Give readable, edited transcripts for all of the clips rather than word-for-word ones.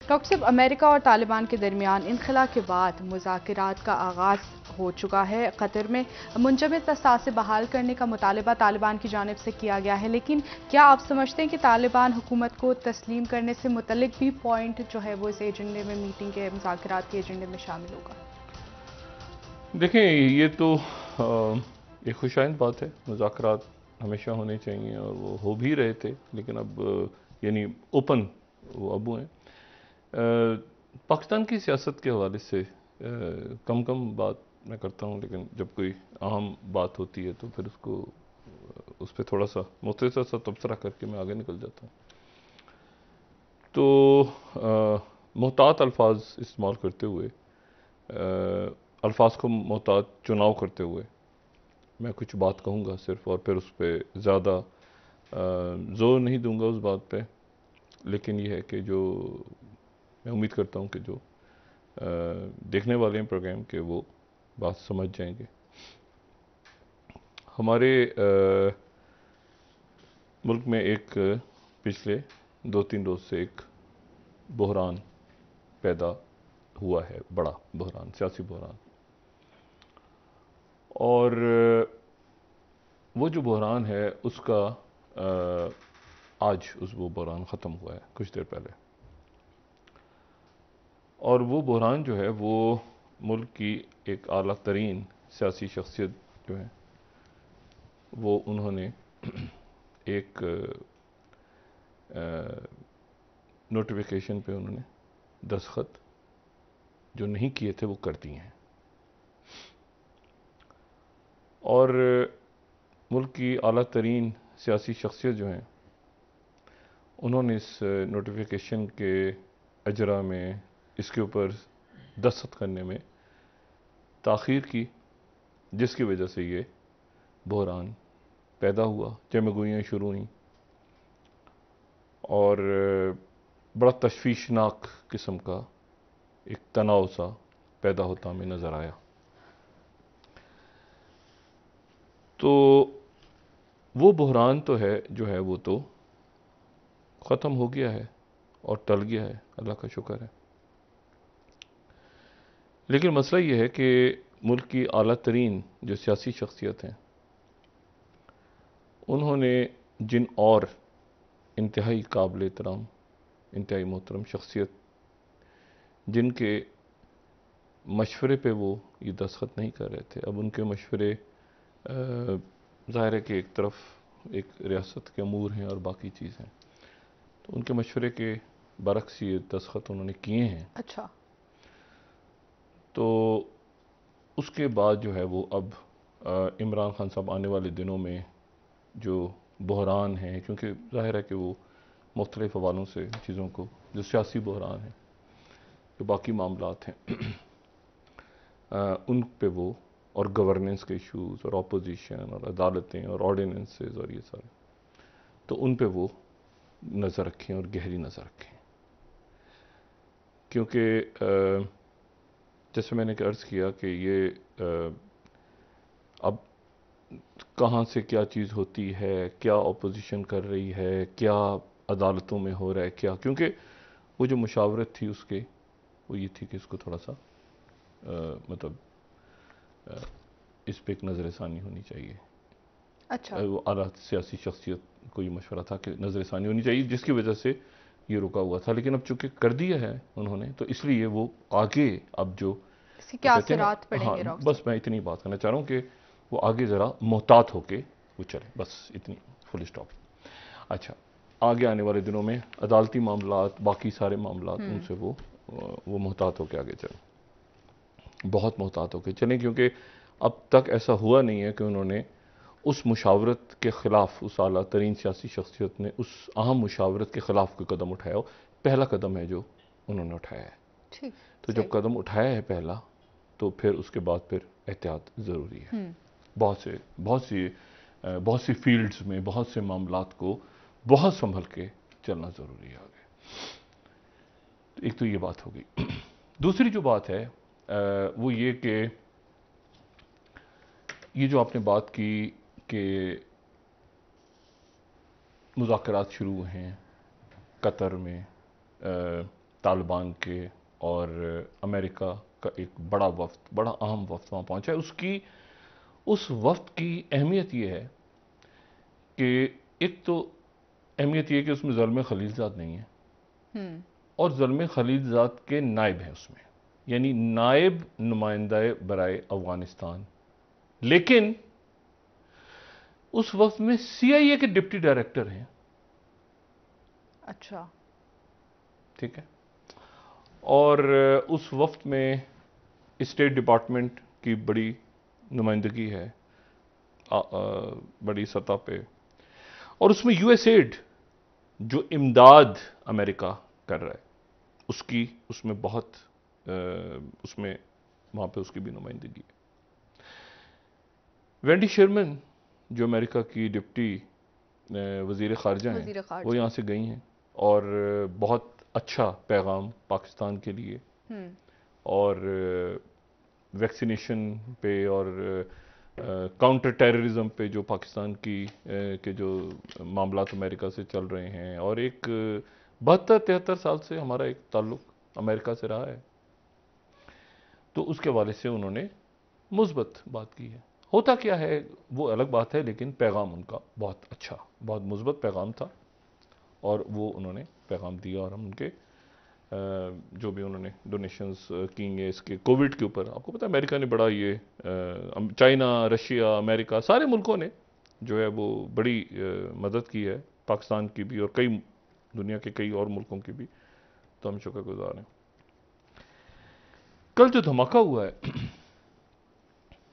Doctor साहब, America और तालिबान के दरमियान इनखला के बाद मुज़ाकरात का आगाज़ हो चुका है। कतर में मुंजमद असासे बहाल करने का मुतालबा तालिबान की जानिब से किया गया है, लेकिन क्या आप समझते हैं कि तालिबान हुकूमत को तस्लीम करने से मुतल्लिक भी पॉइंट जो है वो इस एजेंडे में, मीटिंग के मुज़ाकरात के एजेंडे में शामिल होगा? देखें, ये तो एक खुशाइंद बात है। मुज़ाकरात हमेशा होने चाहिए और वो हो भी रहे थे, लेकिन अब यानी ओपन वो अब हुए हैं। पाकिस्तान की सियासत के हवाले से कम कम बात मैं करता हूँ, लेकिन जब कोई अहम बात होती है तो फिर उसको उस पर थोड़ा सा मुख्तसर सा तबसरा करके मैं आगे निकल जाता हूँ। तो मोहतात अल्फाज इस्तेमाल करते हुए, अल्फाज को मोहतात चुनाव करते हुए मैं कुछ बात कहूँगा सिर्फ, और फिर उस पर ज़्यादा ज़ोर नहीं दूंगा उस बात पे। लेकिन यह है कि जो मैं उम्मीद करता हूँ कि जो देखने वाले हैं प्रोग्राम के, वो बात समझ जाएंगे। हमारे मुल्क में एक पिछले 2-3 रोज़ से एक बहरान पैदा हुआ है, बड़ा बहरान, सियासी बहरान। और वो जो बहरान है उसका आज वो बहरान ख़त्म हुआ है कुछ देर पहले। और वो बहरान जो है वो मुल्क की एक आला तरीन सियासी शख्सियत जो है वो उन्होंने एक नोटिफिकेशन पे उन्होंने दस्तखत जो नहीं किए थे वो कर दिए हैं। और मुल्क की आला तरीन सियासी शख्सियत जो हैं उन्होंने इस नोटिफिकेशन के अजरा में इसके ऊपर दस्तखत करने में ताख़ीर की, जिसकी वजह से ये बहरान पैदा हुआ, जमगोइयाँ शुरू हुई और बड़ा तशवीशनाक किस्म का एक तनाव सा पैदा होता हमें नज़र आया। तो वो बहरान तो है जो है वो तो ख़त्म हो गया है और टल गया है, अल्लाह का शुक्र है। लेकिन मसला ये है कि मुल्क की आला तरीन जो सियासी शख्सियत हैं उन्होंने जिन और इंतहाई काबिल एहतराम, इंतहाई मोहतरम शख्सियत जिनके मशवरे पे वो ये दस्तखत नहीं कर रहे थे, अब उनके मशवरे ज़ाहिर है कि एक तरफ एक रियासत के अमूर हैं और बाकी चीज़ हैं, तो उनके मशवरे के बरक्स ये दस्तखत उन्होंने किए हैं। अच्छा। तो उसके बाद जो है वो अब इमरान खान साहब आने वाले दिनों में जो बहरान है, क्योंकि ज़ाहिर है कि वो मुख्तलिफ़ हवालों से चीज़ों को, जो सियासी बहरान है, जो बाकी मामलात हैं उन पे वो, और गवर्नेंस के इशूज़ और अपोजिशन और अदालतें और ऑर्डिनेंसेस और ये सारे, तो उन पे वो नज़र रखें और गहरी नज़र रखें। क्योंकि जैसे मैंने अर्ज़ किया कि ये अब कहाँ से क्या चीज़ होती है, क्या अपोजिशन कर रही है, क्या अदालतों में हो रहा है, क्या, क्योंकि वो जो मुशावरत थी उसके वो ये थी कि इसको थोड़ा सा मतलब इस पर एक नज़र षानी होनी चाहिए। अच्छा। वो आला सियासी शख्सियत को ये मशवरा था कि नज़र षानी होनी चाहिए, जिसकी वजह से ये रुका हुआ था। लेकिन अब चूंकि कर दिया है उन्होंने, तो इसलिए वो आगे अब जो इसके वो क्या कहते हैं असरात ना, हाँ, पड़ेंगे डॉक्टर बस साहब? मैं इतनी बात करना चाह रहा हूँ कि वो आगे ज़रा मोहतात होके वो चले, बस इतनी, फुल स्टॉप। अच्छा, आगे आने वाले दिनों में अदालती मामलात, बाकी सारे मामलात, उनसे वो मोहतात होके आगे चलें, बहुत मोहतात होके चलें, क्योंकि अब तक ऐसा हुआ नहीं है कि उन्होंने उस मुशावरत के ख़िलाफ़, उस आला तरीन सियासी शख्सियत ने उस अहम मुशावरत के ख़िलाफ़ कोई कदम उठाया हो। पहला कदम है जो उन्होंने उठाया है। ठीक। तो जब सही। कदम उठाया है पहला, तो फिर उसके बाद फिर एहतियात ज़रूरी है। बहुत सी फील्ड्स में, बहुत से मामलात को बहुत संभल के चलना ज़रूरी है आगे। तो एक तो ये बात होगी। दूसरी जो बात है वो ये कि ये जो आपने बात की कि मुज़ाकरात शुरू हैं कतर में तालिबान के और अमेरिका का एक बड़ा वफ्द, बड़ा अहम वफ्द वहाँ पहुँचा है। उस वफ्द की अहमियत ये है कि एक तो अहमियत ये है कि उसमें ज़ल्म खलीलज़ाद नहीं है और ज़ल्म खलीलज़ाद के नायब हैं उसमें, यानी नायब नुमाइंदा बराए अफ़गानिस्तान। लेकिन उस वक्त में CIA के डिप्टी डायरेक्टर हैं। अच्छा, ठीक है। और उस वक्त में स्टेट डिपार्टमेंट की बड़ी नुमाइंदगी है बड़ी सतह पे, और उसमें USAID जो इमदाद अमेरिका कर रहा है उसकी, उसमें बहुत उसमें वहाँ पे उसकी भी नुमाइंदगी है। वेंडी शेरमैन जो अमेरिका की डिप्टी वज़ीर ख़ारजा हैं, वो यहाँ से गई हैं और बहुत अच्छा पैगाम पाकिस्तान के लिए और वैक्सीनेशन पे और काउंटर टेररिज्म पे जो पाकिस्तान की के जो मामलात अमेरिका से चल रहे हैं, और एक 72-73 साल से हमारा एक ताल्लुक़ अमेरिका से रहा है, तो उसके हवाले से उन्होंने मुस्बत बात की है। होता क्या है वो अलग बात है, लेकिन पैगाम उनका बहुत अच्छा, बहुत मुस्बत पैगाम था और वो उन्होंने पैगाम दिया। और हम उनके जो भी उन्होंने डोनेशंस की हैं इसके कोविड के ऊपर, आपको पता है अमेरिका ने बड़ा ये चाइना, रशिया, अमेरिका, सारे मुल्कों ने जो है वो बड़ी मदद की है पाकिस्तान की भी और कई दुनिया के कई और मुल्कों की भी, तो हम शुक्रगुजार हैं। कल जो धमाका हुआ है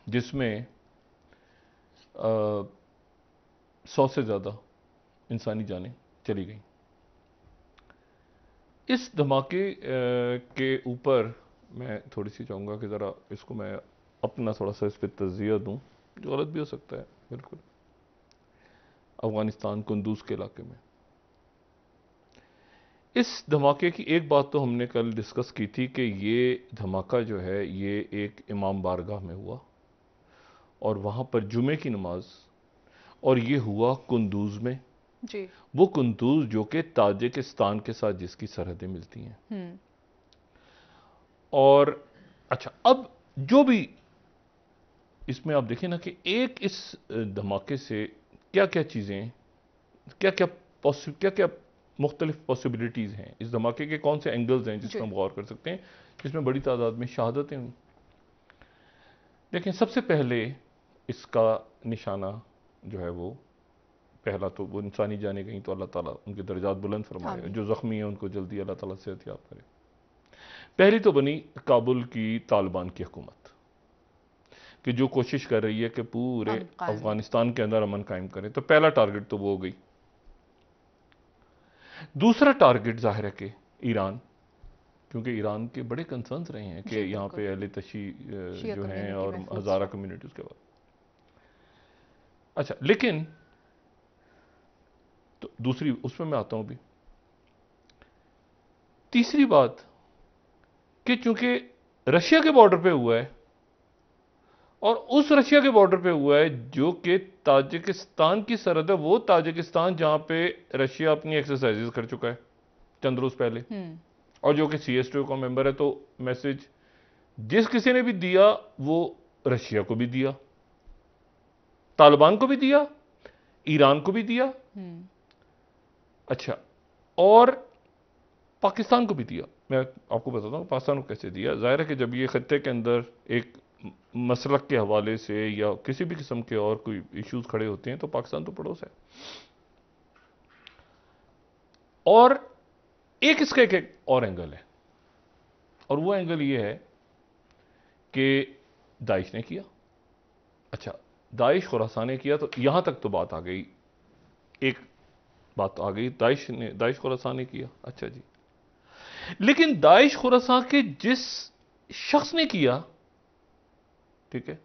जिसमें 100 से ज़्यादा इंसानी जानें चली गई, इस धमाके के ऊपर मैं थोड़ी सी चाहूँगा कि ज़रा इसको मैं अपना थोड़ा सा इस पर तज़किया दूँ, जो गलत भी हो सकता है बिल्कुल। अफ़गानिस्तान कुंदूज़ के इलाके में इस धमाके की एक बात तो हमने कल डिस्कस की थी कि ये धमाका जो है ये एक इमाम बारगाह में हुआ और वहाँ पर जुमे की नमाज, और ये हुआ कुंदूज़ में जी। वो कुंदूज़ जो कि ताजिकिस्तान के साथ जिसकी सरहदें मिलती हैं। और अच्छा, अब जो भी इसमें आप देखें ना कि एक इस धमाके से क्या क्या चीज़ें, क्या क्या मुख्तलिफ पॉसिबिलिटीज़ हैं, इस धमाके के कौन से एंगल्स हैं जिस पर हम गौर कर सकते हैं, जिसमें बड़ी तादाद में शहादतें हुई। लेकिन सबसे पहले इसका निशाना जो है वो पहला तो वो इंसानी जाने गई तो अल्लाह ताला उनके दर्जात बुलंद फरमाए, जो ज़ख्मी है उनको जल्दी अल्लाह ताला सेहत याब करे। पहली तो बनी काबुल की तालिबान की हुकूमत कि जो कोशिश कर रही है कि पूरे अफगानिस्तान के अंदर अमन कायम करें, तो पहला टारगेट तो वो हो गई। दूसरा टारगेट जाहिर है कि ईरान, क्योंकि ईरान के बड़े कंसर्न्स रहे हैं कि यहाँ पे अहले तशी जो हैं और हज़ारा कम्युनिटी उसके बाद। अच्छा, लेकिन तो दूसरी उसमें मैं आता हूं भी। तीसरी बात कि चूंकि रशिया के बॉर्डर पे हुआ है और उस रशिया के बॉर्डर पे हुआ है जो कि ताजिकिस्तान की सरहद है, वो ताजिकिस्तान जहां पे रशिया अपनी एक्सरसाइजेस कर चुका है चंद रोज पहले, और जो कि CSTO का मेंबर है, तो मैसेज जिस किसी ने भी दिया वो रशिया को भी दिया, तालिबान को भी दिया, ईरान को भी दिया, अच्छा, और पाकिस्तान को भी दिया। मैं आपको बताता हूं पाकिस्तान को कैसे दिया। जाहिर है कि जब ये खत्ते के अंदर एक मसलक के हवाले से या किसी भी किस्म के और कोई इश्यूज खड़े होते हैं तो पाकिस्तान तो पड़ोस है। और एक इसका एक और एंगल है, और वो एंगल ये है कि दाइश ने किया। अच्छा, दाइश खुरासान ने किया, तो यहां तक तो बात आ गई, एक बात आ गई, दाइश खुरासान ने किया। अच्छा जी, लेकिन दाइश खुरासान के जिस शख्स ने किया, ठीक है,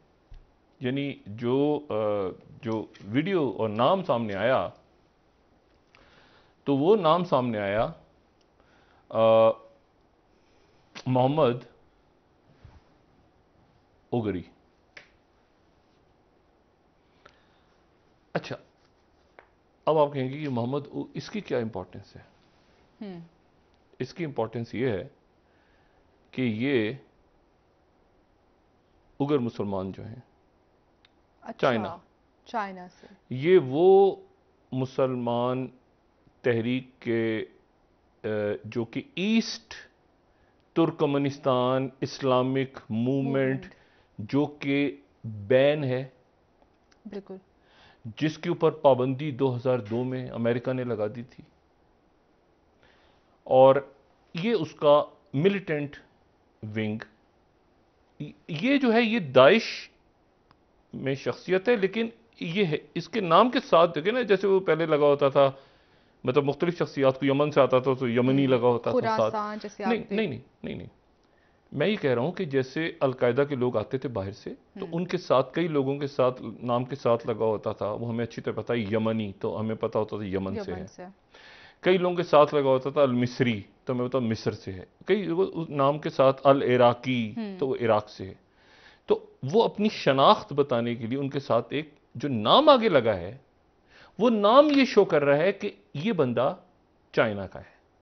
यानी जो वीडियो और नाम सामने आया, तो वो नाम सामने आया मोहम्मद ओगरी। अच्छा, अब आप कहेंगे कि मोहम्मद इसकी क्या इंपॉर्टेंस है? इसकी इंपॉर्टेंस ये है कि ये उगर मुसलमान जो हैं, अच्छा, चाइना से। ये वो मुसलमान तहरीक के जो कि ईस्ट तुर्कमेनिस्तान इस्लामिक मूवमेंट जो कि बैन है, बिल्कुल। जिसके ऊपर पाबंदी 2002 में अमेरिका ने लगा दी थी, और ये उसका मिलिटेंट विंग, ये जो है ये दाइश में शख्सियत है, लेकिन ये है इसके नाम के साथ देखिए ना, जैसे वो पहले लगा होता था, मतलब मुख्तलिफ शख्सियात को यमन से आता था तो यमनी लगा होता था साथ। खुरासान जैसे आप नहीं नहीं नहीं नहीं नहीं, मैं ये कह रहा हूं कि जैसे अलकायदा के लोग आते थे बाहर से, तो उनके साथ कई लोगों के साथ नाम के साथ लगा होता था, वो हमें अच्छी तरह पता है, यमनी तो हमें पता होता था यमन से है। कई लोगों के साथ लगा होता था अल मिस्री, तो हमें पता मिस्र से है। कई उस नाम के साथ अल इराकी, तो वो इराक से है। तो वो अपनी शनाख्त बताने के लिए उनके साथ एक जो नाम आगे लगा है, वो नाम ये शो कर रहा है कि ये बंदा चाइना का है।